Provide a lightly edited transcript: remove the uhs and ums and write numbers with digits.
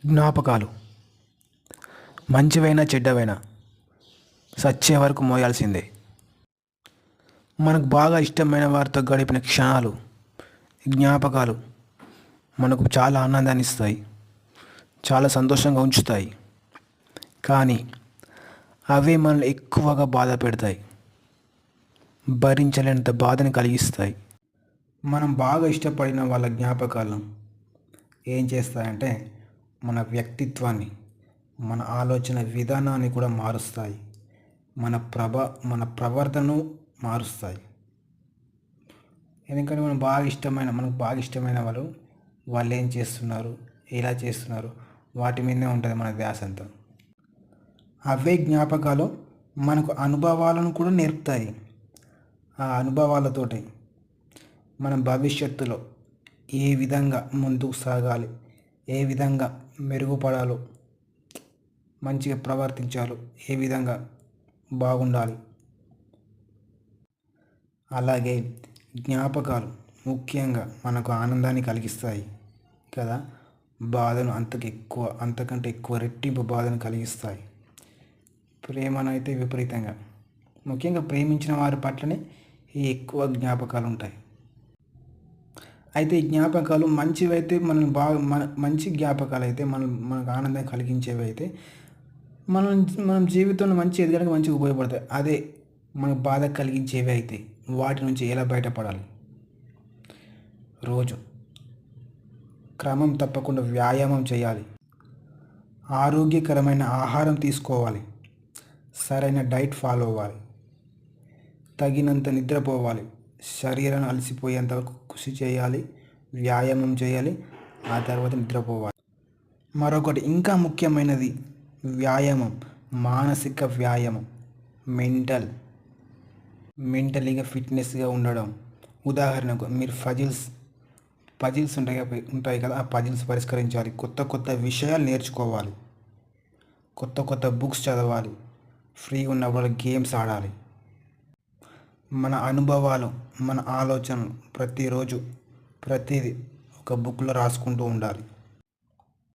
జ్ఞాపకాలు మంచివైనా చెడ్డవైనా సచ్చే వరకు మోయాల్సిందే. మనకు బాగా ఇష్టమైన వారితో గడిపిన క్షణాలు, జ్ఞాపకాలు మనకు చాలా ఆనందాన్ని ఇస్తాయి, చాలా సంతోషంగా ఉంచుతాయి. కానీ అవే మనల్ని ఎక్కువగా బాధ పెడతాయి, భరించలేనంత బాధని కలిగిస్తాయి. మనం బాగా ఇష్టపడిన వాళ్ళ జ్ఞాపకాలు ఏం చేస్తాయంటే మన వ్యక్తిత్వాన్ని, మన ఆలోచన విధానాన్ని కూడా మారుస్తాయి. మన ప్రవర్తనను మారుస్తాయి. ఎందుకంటే మనకు బాగా ఇష్టమైన వాళ్ళు ఏం చేస్తున్నారు, ఎలా చేస్తున్నారు, వాటి మీదనే ఉంటుంది మన ధ్యాస అంతా. అవే జ్ఞాపకాలు మనకు అనుభవాలను కూడా నేర్పుతాయి. ఆ అనుభవాలతోటి మనం భవిష్యత్తులో ఏ విధంగా ముందుకు సాగాలి, ఏ విధంగా మెరుగుపడాలో, మంచిగా ప్రవర్తించాలో, ఏ విధంగా బాగుండాలి. అలాగే జ్ఞాపకాలు ముఖ్యంగా మనకు ఆనందాన్ని కలిగిస్తాయి కదా, బాధను అంతకంటే ఎక్కువ రెట్టింపు బాధను కలిగిస్తాయి. ప్రేమనైతే విపరీతంగా, ముఖ్యంగా ప్రేమించిన వారి పట్లనే ఈ ఎక్కువ జ్ఞాపకాలు ఉంటాయి. అయితే ఈ జ్ఞాపకాలు మంచివైతే మంచి జ్ఞాపకాలు అయితే మనకు ఆనందం కలిగించేవి అయితే మనం జీవితంలో మంచి ఎదగడానికి మంచిగా ఉపయోగపడతాయి. అదే మనకు బాధ కలిగించేవి అయితే వాటి నుంచి ఎలా బయటపడాలి? రోజు క్రమం తప్పకుండా వ్యాయామం చేయాలి, ఆరోగ్యకరమైన ఆహారం తీసుకోవాలి, సరైన డైట్ ఫాలో అవ్వాలి, తగినంత నిద్రపోవాలి, శరీరం అలసిపోయేంత వరకు కృషి చేయాలి, వ్యాయామం చేయాలి, ఆ తర్వాత నిద్రపోవాలి. మరొకటి ఇంకా ముఖ్యమైనది వ్యాయామం, మానసిక వ్యాయామం, మెంటలీగా ఫిట్నెస్గా ఉండడం. ఉదాహరణకు మీరు పజిల్స్ ఉంటాయి కదా, ఆ పజిల్స్ పరిష్కరించాలి, కొత్త విషయాలు నేర్చుకోవాలి, కొత్త బుక్స్ చదవాలి, ఫ్రీగా ఉన్నప్పుడు గేమ్స్ ఆడాలి. మన అనుభవాలు, మన ఆలోచనలు ప్రతిరోజు ప్రతిదీ ఒక బుక్లో రాసుకుంటూ ఉండాలి.